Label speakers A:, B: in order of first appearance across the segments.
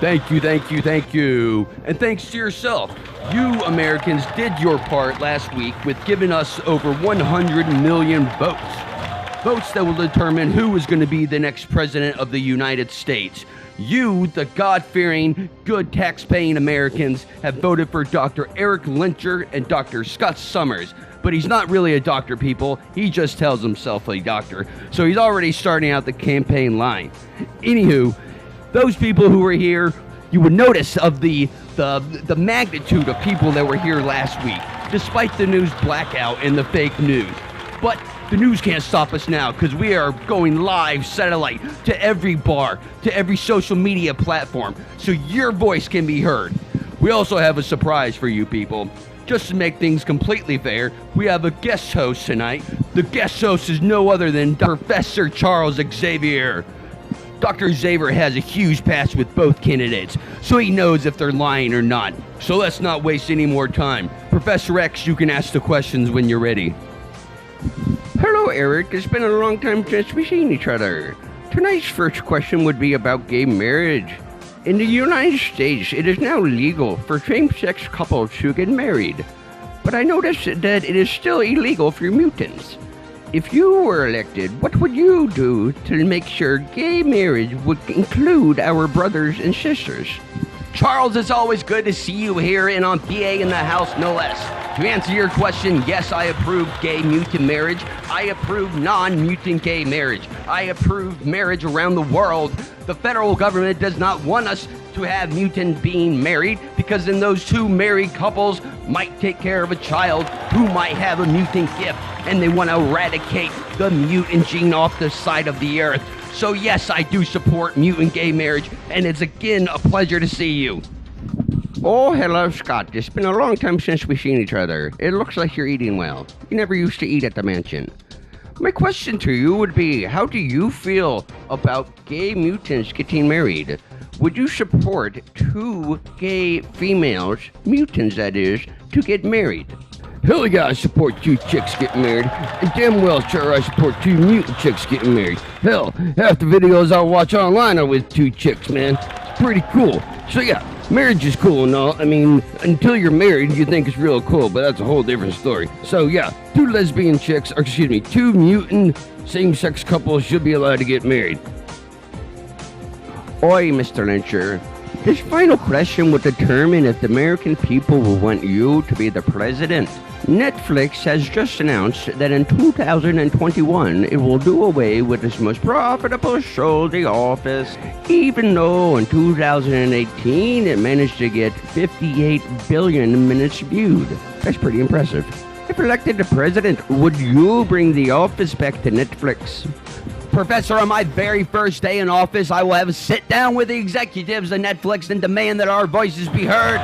A: Thank you, thank you, thank you. And thanks to yourself. You Americans did your part last week with giving us over 100 million votes. Votes that will determine who is going to be the next president of the United States. You, the God-fearing, good tax-paying Americans, have voted for Dr. Eric Lyncher and Dr. Scott Summers. But he's not really a doctor, people. He just tells himself a doctor. So he's already starting out the campaign line. Anywho, those people who were here, you would notice of the magnitude of people that were here last week, despite the news blackout and the fake news. But the news can't stop us now because we are going live satellite to every bar, to every social media platform, so your voice can be heard. We also have a surprise for you people. Just to make things completely fair, we have a guest host tonight. The guest host is no other than Professor Charles Xavier. Dr. Xavier has a huge past with both candidates, so he knows if they're lying or not. So let's not waste any more time. Professor X, you can ask the questions when you're ready.
B: Hello, Eric. It's been a long time since we've seen each other. Tonight's first question would be about gay marriage. In the United States, it is now legal for same-sex couples to get married. But I noticed that it is still illegal for mutants. If you were elected, what would you do to make sure gay marriage would include our brothers and sisters?
A: Charles, it's always good to see you here and on BA in the house, no less. To answer your question, yes, I approve gay mutant marriage. I approve non-mutant gay marriage. I approve marriage around the world. The federal government does not want us to have mutant being married because then those two married couples might take care of a child who might have a mutant gift and they want to eradicate the mutant gene off the side of the earth. So yes, I do support mutant gay marriage, and it's again a pleasure to see you.
B: Oh, hello, Scott. It's been a long time since we've seen each other. It looks like you're eating well. You never used to eat at the mansion. My question to you would be, how do you feel about gay mutants getting married? Would you support two gay females, mutants that is, to get married?
C: Hell yeah, I support two chicks getting married. And damn well sure I support two mutant chicks getting married. Hell, half the videos I watch online are with two chicks, man. It's pretty cool. So yeah, marriage is cool and all. I mean, until you're married, you think it's real cool, but that's a whole different story. So yeah, two mutant same-sex couples should be allowed to get married.
B: Oi, Mr. Lyncher. This final question will determine if the American people will want you to be the president. Netflix has just announced that in 2021, it will do away with its most profitable show, The Office, even though in 2018, it managed to get 58 billion minutes viewed. That's pretty impressive. If elected to president, would you bring The Office back to Netflix?
A: Professor, on my very first day in office, I will have a sit-down with the executives of Netflix and demand that our voices be heard.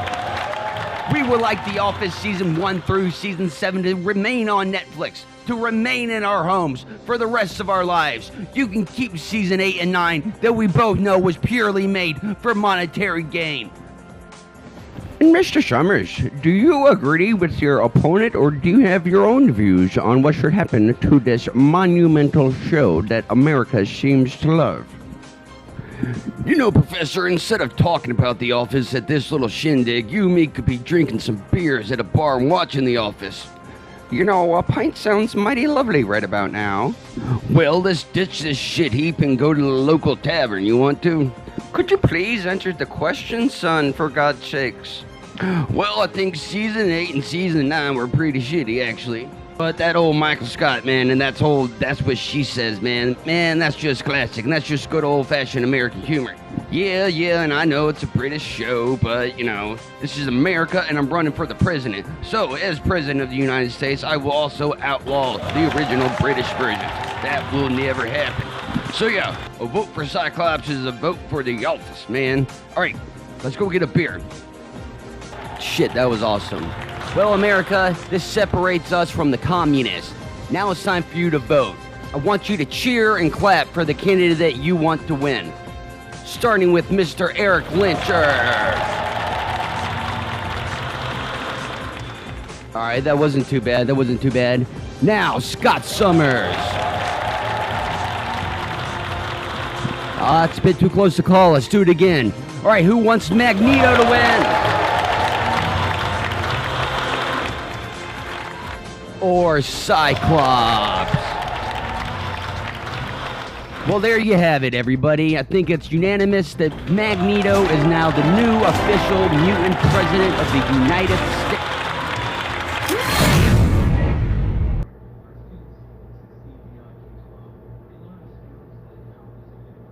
A: We would like The Office Season 1 through Season 7 to remain on Netflix, to remain in our homes for the rest of our lives. You can keep Season 8 and 9 that we both know was purely made for monetary gain.
B: And Mr. Summers, do you agree with your opponent, or do you have your own views on what should happen to this monumental show that America seems to love?
C: You know, Professor, instead of talking about The Office at this little shindig, you and me could be drinking some beers at a bar and watching The Office.
B: You know, a pint sounds mighty lovely right about now.
C: Well, let's ditch this shit heap and go to the local tavern. You want to?
B: Could you please answer the question, son, for God's sakes?
C: Well, I think Season 8 and Season 9 were pretty shitty, actually. But that old Michael Scott, man, and that's what she says, man. Man, that's just classic, and that's just good old-fashioned American humor. Yeah, and I know it's a British show, but, you know, this is America, and I'm running for the president. So, as president of the United States, I will also outlaw the original British version. That will never happen. So, yeah, a vote for Cyclops is a vote for The Office, man. All right, let's go get a beer.
A: Shit, that was awesome. Well, America, this separates us from the communists. Now it's time for you to vote. I want you to cheer and clap for the candidate that you want to win. Starting with Mr. Eric Lyncher. All right, that wasn't too bad. Now, Scott Summers. It's a bit too close to call. Let's do it again. All right, who wants Magneto to win? Or Cyclops? Well, there you have it, everybody. I think it's unanimous that Magneto is now the new official mutant president of the United States.